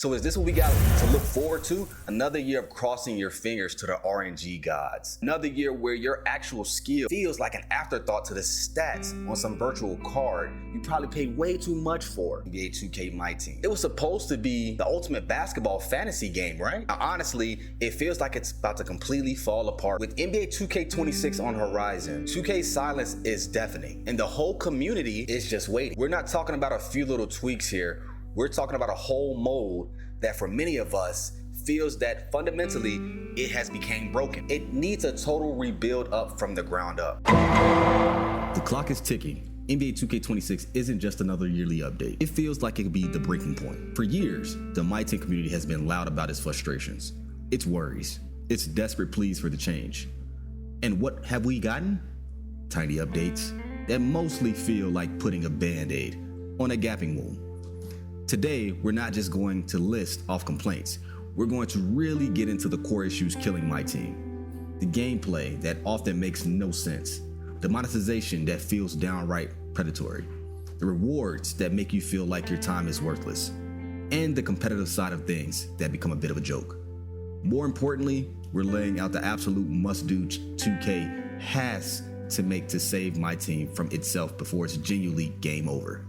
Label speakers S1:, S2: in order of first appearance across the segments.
S1: So is this what we got to look forward to? Another year of crossing your fingers to the RNG gods. Another year where your actual skill feels like an afterthought to the stats on some virtual card you probably paid way too much for. NBA 2K Myteam. It was supposed to be the ultimate basketball fantasy game, right? Now, honestly, it feels like it's about to completely fall apart. With NBA 2K26 on horizon, 2K's silence is deafening, and the whole community is just waiting. We're not talking about a few little tweaks here. We're talking about a whole mold that for many of us feels that fundamentally it has become broken. It needs a total rebuild up from the ground up. The clock is ticking. NBA 2K26 isn't just another yearly update. It feels like it could be the breaking point. For years, the Myteam community has been loud about its frustrations, its worries, its desperate pleas for the change. And what have we gotten? Tiny updates that mostly feel like putting a band-aid on a gaping wound. Today, we're not just going to list off complaints. We're going to really get into the core issues killing Myteam. The gameplay that often makes no sense. The monetization that feels downright predatory. The rewards that make you feel like your time is worthless. And the competitive side of things that become a bit of a joke. More importantly, we're laying out the absolute must-do 2K has to make to save Myteam from itself before it's genuinely game over.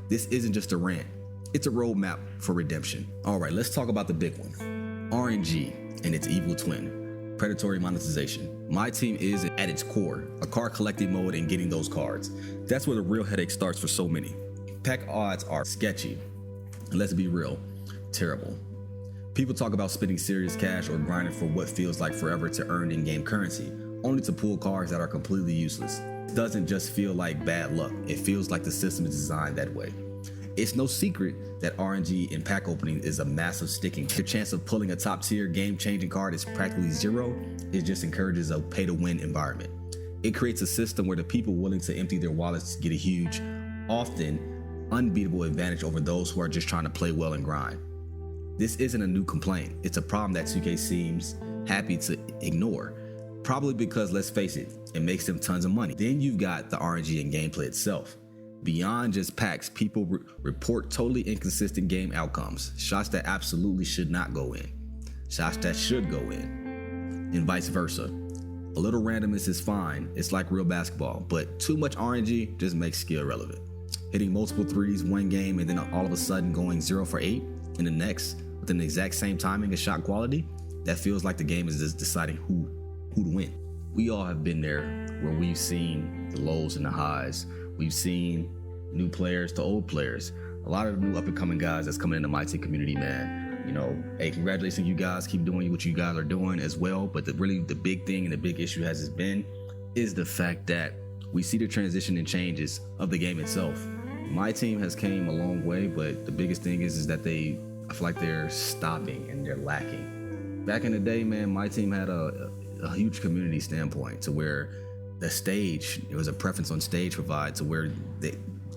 S1: This isn't just a rant. It's a roadmap for redemption. All right, let's talk about the big one. RNG and its evil twin, predatory monetization. Myteam is at its core a card collecting mode and getting those cards. That's where the real headache starts for so many. Pack odds are sketchy, and let's be real, terrible. People talk about spending serious cash or grinding for what feels like forever to earn in-game currency, only to pull cards that are completely useless. It doesn't just feel like bad luck, it feels like the system is designed that way. It's no secret that RNG in pack opening is a massive sticking. Your chance of pulling a top tier game changing card is practically zero. It just encourages a pay to win environment. It creates a system where the people willing to empty their wallets get a huge, often unbeatable advantage over those who are just trying to play well and grind. This isn't a new complaint. It's a problem that 2K seems happy to ignore. Probably because, let's face it, it makes them tons of money. Then you've got the RNG and gameplay itself. Beyond just packs, people report totally inconsistent game outcomes. Shots that absolutely should not go in. Shots that should go in. And vice versa. A little randomness is fine. It's like real basketball. But too much RNG just makes skill relevant. Hitting multiple threes one game and then all of a sudden going 0 for 8 in the next within the exact same timing and shot quality, that feels like the game is just deciding who to win. We all have been there where we've seen the lows and the highs. We've seen new players to old players. A lot of new up-and-coming guys that's coming into Myteam community, man. You know, hey, congratulations, you guys. Keep doing what you guys are doing as well. But really the big thing and the big issue has been is the fact that we see the transition and changes of the game itself. Myteam has came a long way, but the biggest thing is that I feel like they're stopping and they're lacking. Back in the day, man, Myteam had a huge community standpoint to where the stage, it was a preference on stage provide to where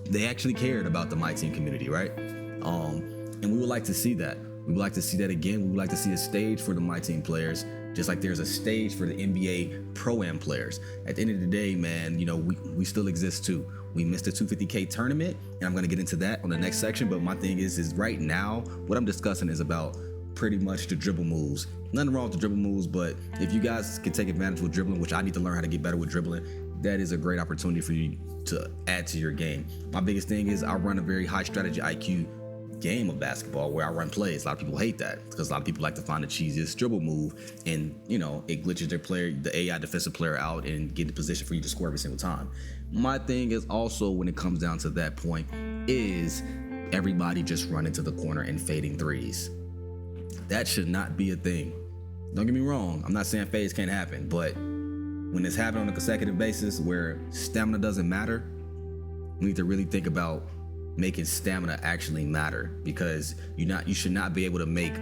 S1: they actually cared about the Myteam community, right? And we would like to see that. We would like to see that again. We would like to see a stage for the Myteam players, just like there's a stage for the NBA Pro-Am players. At the end of the day, man, you know, we still exist too. We missed the 250K tournament, and I'm gonna get into that on the next section, but my thing is right now, what I'm discussing is about pretty much the dribble moves. Nothing wrong with the dribble moves, but if you guys can take advantage with dribbling, which I need to learn how to get better with dribbling, that is a great opportunity for you to add to your game. My biggest thing is I run a very high strategy IQ game of basketball where I run plays. A lot of people hate that because a lot of people like to find the cheesiest dribble move and, you know, it glitches their player, the AI defensive player out and get in position for you to score every single time. My thing is also when it comes down to that point is everybody just running to the corner and fading threes. That should not be a thing. Don't get me wrong, I'm not saying fades can't happen, but when it's happening on a consecutive basis where stamina doesn't matter, we need to really think about making stamina actually matter, because you should not be able to make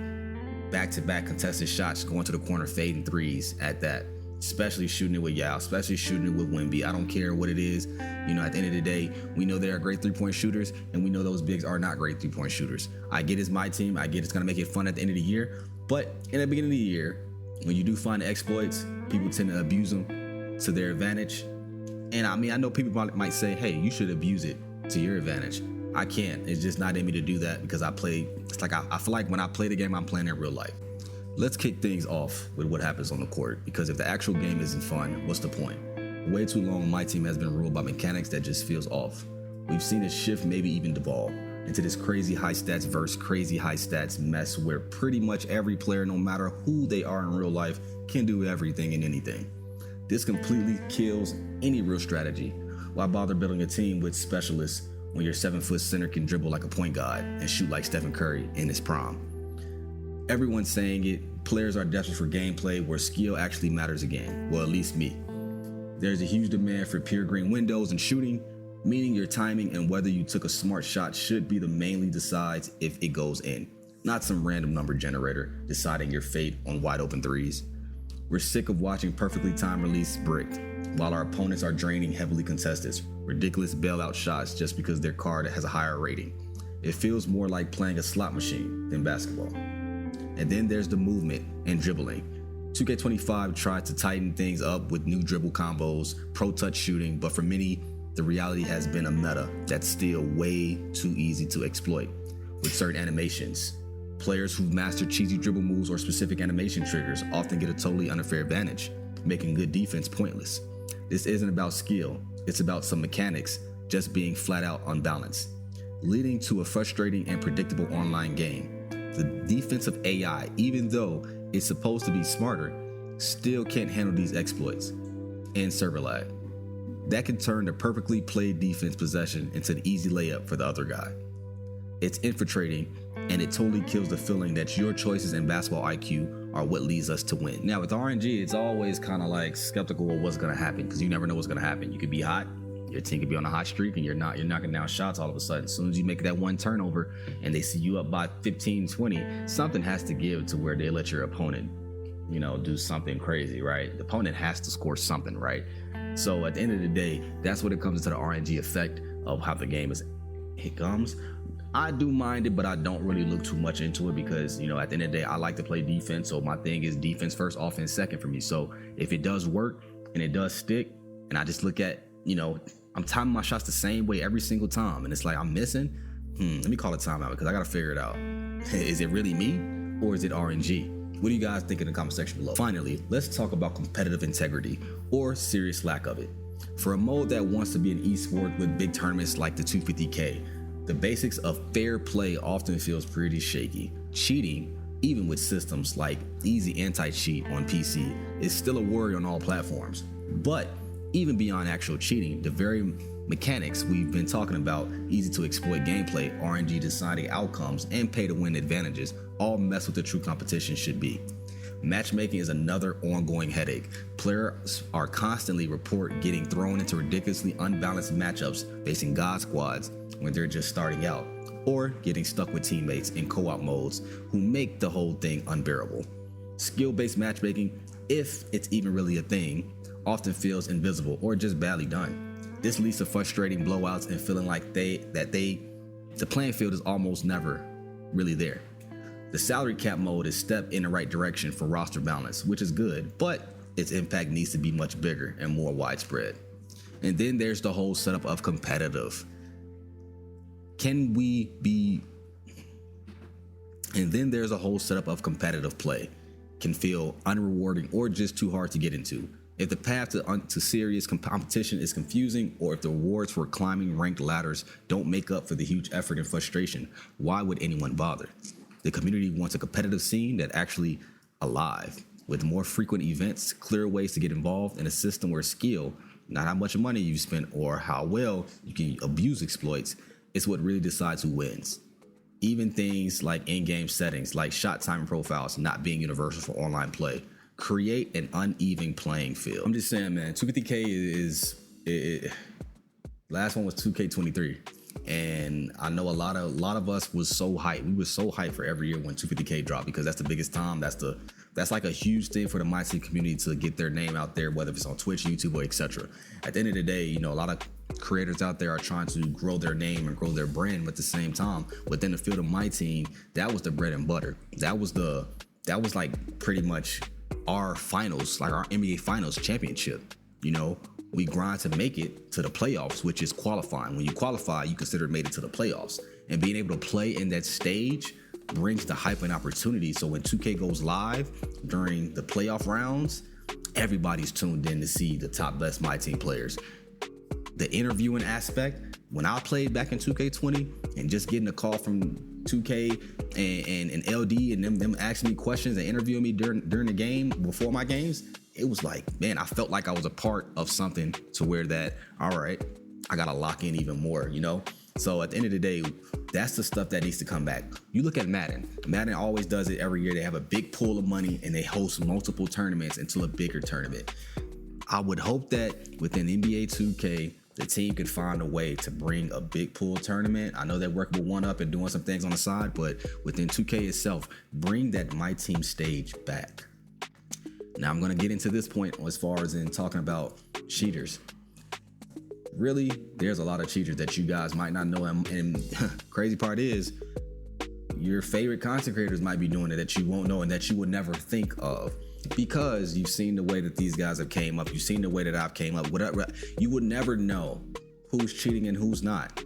S1: back-to-back contested shots going to the corner fading threes at that, especially shooting it with Yao, especially shooting it with Wemby. I don't care what it is. You know, at the end of the day, we know they are great three-point shooters, and we know those bigs are not great three-point shooters. I get it's Myteam. I get it's going to make it fun at the end of the year, but in the beginning of the year, when you do find exploits, people tend to abuse them to their advantage. And I mean, I know people might say, hey, you should abuse it to your advantage. I can't. It's just not in me to do that because it's like I feel like when I play the game, I'm playing in real life. Let's kick things off with what happens on the court, because if the actual game isn't fun, what's the point? Way too long, my team has been ruled by mechanics that just feels off. We've seen it shift, maybe even devolve, into this crazy high stats versus crazy high stats mess where pretty much every player, no matter who they are in real life, can do everything and anything. This completely kills any real strategy. Why bother building a team with specialists when your 7-foot center can dribble like a point guard and shoot like Stephen Curry in his prime? Everyone's saying it. Players are desperate for gameplay where skill actually matters again. Well, at least me. There's a huge demand for pure green windows and shooting, meaning your timing and whether you took a smart shot should be the mainly decides if it goes in, not some random number generator deciding your fate on wide open threes. We're sick of watching perfectly timed release bricked, while our opponents are draining heavily contested, ridiculous bailout shots just because their card has a higher rating. It feels more like playing a slot machine than basketball. And then there's the movement and dribbling. 2K25 tried to tighten things up with new dribble combos, pro touch shooting, but for many, the reality has been a meta that's still way too easy to exploit. With certain animations, players who've mastered cheesy dribble moves or specific animation triggers often get a totally unfair advantage, making good defense pointless. This isn't about skill, it's about some mechanics just being flat out unbalanced, leading to a frustrating and predictable online game. The defensive AI, even though it's supposed to be smarter, still can't handle these exploits and server lag. That can turn the perfectly played defense possession into an easy layup for the other guy. It's infiltrating, and it totally kills the feeling that your choices in basketball IQ are what leads us to win. Now with RNG, it's always kind of like skeptical of what's gonna happen because you never know what's gonna happen. You could be hot, your team could be on a hot streak, and you're knocking down shots all of a sudden. As soon as you make that one turnover and they see you up by 15, 20, something has to give to where they let your opponent, do something crazy, right? The opponent has to score something, right? So at the end of the day, that's what it comes to the RNG effect of how the game comes. I do mind it, but I don't really look too much into it because, at the end of the day, I like to play defense. So my thing is defense first, offense second for me. So if it does work and it does stick, and I just look at, I'm timing my shots the same way every single time, and it's like I'm missing. Let me call a timeout because I gotta figure it out. Is it really me or is it RNG? What do you guys think in the comment section below? Finally, let's talk about competitive integrity or serious lack of it. For a mode that wants to be an esport with big tournaments like the 250K, the basics of fair play often feels pretty shaky. Cheating, even with systems like easy anti-cheat on PC, is still a worry on all platforms. But even beyond actual cheating, the very mechanics we've been talking about, easy to exploit gameplay, RNG deciding outcomes, and pay to win advantages, all mess with the true competition should be. Matchmaking is another ongoing headache. Players are constantly getting thrown into ridiculously unbalanced matchups facing God squads when they're just starting out, or getting stuck with teammates in co-op modes who make the whole thing unbearable. Skill-based matchmaking, if it's even really a thing, often feels invisible or just badly done. This leads to frustrating blowouts and feeling like the playing field is almost never really there. The salary cap mode is a step in the right direction for roster balance, which is good, but its impact needs to be much bigger and more widespread. And then there's the whole setup of competitive. There's a whole setup of competitive play can feel unrewarding or just too hard to get into. If the path to serious competition is confusing, or if the rewards for climbing ranked ladders don't make up for the huge effort and frustration, why would anyone bother? The community wants a competitive scene that actually alive, with more frequent events, clear ways to get involved, and a system where skill, not how much money you spent or how well you can abuse exploits, is what really decides who wins. Even things like in-game settings, like shot timing profiles not being universal for online play, create an uneven playing field. I'm just saying, man, 250K is last one was 2K23, and I know a lot of us was so hyped. We were so hyped for every year when 250K dropped because that's the biggest time. That's like a huge thing for the Myteam community to get their name out there, whether it's on Twitch, YouTube, or etc. At the end of the day, a lot of creators out there are trying to grow their name and grow their brand at the same time. Within the field of my team, that was the bread and butter. That was like pretty much our finals, like our NBA finals championship. we grind to make it to the playoffs, which is qualifying. When you qualify, you consider made it to the playoffs. And being able to play in that stage brings the hype and opportunity. So when 2K goes live during the playoff rounds, everybody's tuned in to see the top best MyTEAM players. The interviewing aspect, when I played back in 2K20 and just getting a call from 2K and LD and them asking me questions and interviewing me during the game, before my games, it was like, man, I felt like I was a part of something to where that, all right, I gotta lock in even more, you know? So at the end of the day, that's the stuff that needs to come back. You look at Madden. Madden always does it every year. They have a big pool of money and they host multiple tournaments into a bigger tournament. I would hope that within NBA 2K, the team could find a way to bring a big pool tournament. I know they're working with 1UP and doing some things on the side, but within 2K itself, bring that MyTEAM stage back. Now I'm gonna get into this point as far as in talking about cheaters. Really, there's a lot of cheaters that you guys might not know, and crazy part is, your favorite content creators might be doing it that you won't know and that you would never think of, because you've seen the way that these guys have came up, you've seen the way that I've came up, whatever. You would never know who's cheating and who's not.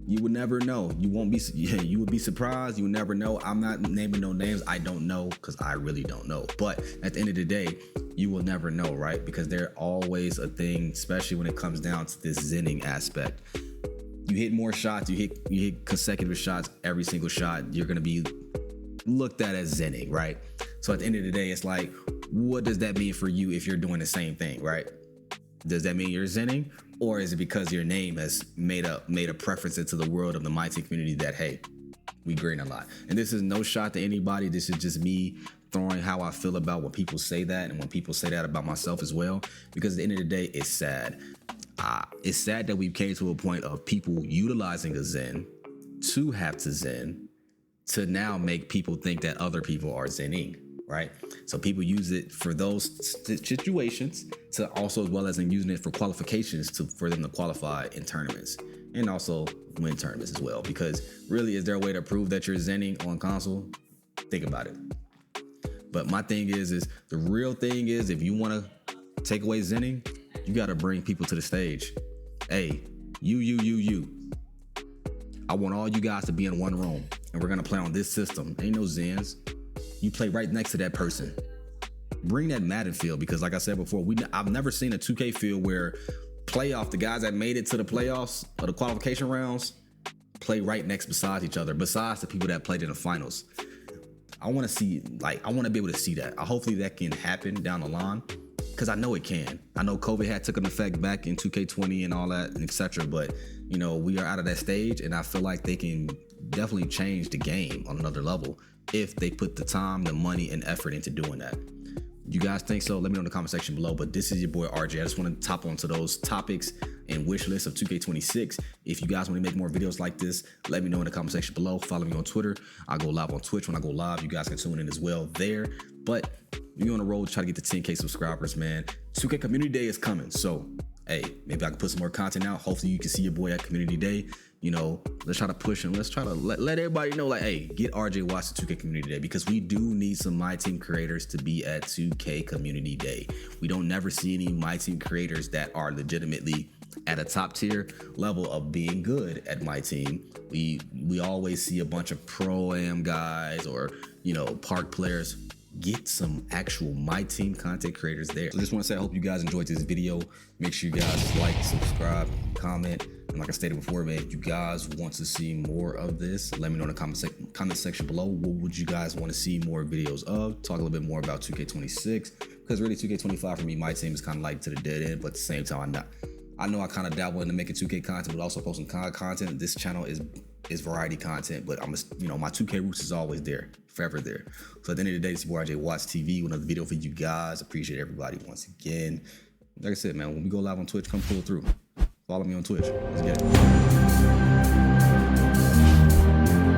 S1: You would never know. You won't be, you would be surprised. You would never know. I'm not naming no names. I don't know because I really don't know. But at the end of the day, you will never know, right? Because they're always a thing, especially when it comes down to this zenning aspect. You hit more shots, you hit consecutive shots, every single shot, you're gonna be looked at as zenning, right? So at the end of the day, it's like, what does that mean for you if you're doing the same thing, right? Does that mean you're zenning? Or is it because your name has made a preference into the world of the MyTEAM community that, hey, we green a lot? And this is no shot to anybody. This is just me throwing how I feel about when people say that and when people say that about myself as well. Because at the end of the day, it's sad. It's sad that we've came to a point of people utilizing a zen to have to zen to now make people think that other people are zenning, right? So people use it for those situations to also, as well as in using it for qualifications for them to qualify in tournaments and also win tournaments as well. Because really, is there a way to prove that you're zenning on console? Think about it. But my thing is the real thing is, if you want to take away zenning, you got to bring people to the stage. Hey, you. I want all you guys to be in one room and we're going to play on this system. Ain't no zens. You play right next to that person. Bring that Madden feel, because like I said before, I've never seen a 2K feel where the guys that made it to the playoffs or the qualification rounds play right next beside each other, besides the people that played in the finals. I want to see, I want to be able to see that. Hopefully that can happen down the line, because I know it can. I know COVID had took an effect back in 2K20 and all that, and etc. But, you know, we are out of that stage, and I feel like they can definitely change the game on another level if they put the time, the money, and effort into doing that. You guys think so? Let me know in the comment section below. But this is your boy RJ. I just want to top onto those topics and wish list of 2K26. If you guys want to make more videos like this, let me know in the comment section below. Follow me on Twitter. I go live on Twitch. When I go live, you guys can tune in as well there. But we're on the road to try to get to 10K subscribers, man. 2K Community Day is coming. So, hey, maybe I can put some more content out. Hopefully you can see your boy at Community Day. You know, let's try to push and let's try to let everybody know, like, hey, get RJ Watts to 2K Community Day, because we do need some MyTEAM creators to be at 2K Community Day. We don't never see any MyTEAM creators that are legitimately at a top tier level of being good at MyTEAM. We always see a bunch of pro-am guys or, you know, park players. Get some actual MyTEAM content creators there. So I just want to say, I hope you guys enjoyed this video. Make sure you guys like, subscribe, comment. And like I stated before, man, if you guys want to see more of this, let me know in the comment section below. What would you guys want to see more videos of? Talk a little bit more about 2K26, because really 2K25 for me, MyTEAM is kind of like to the dead end, but at the same time, I know I kind of dabble into making 2K content, but also posting content. This channel is variety content, but my 2K roots is always there, forever there. So at the end of the day, it's your boy RjwattsTV with another video for you guys. Appreciate everybody once again. Like I said, man, when we go live on Twitch, come pull through. Follow me on Twitch. Let's get it.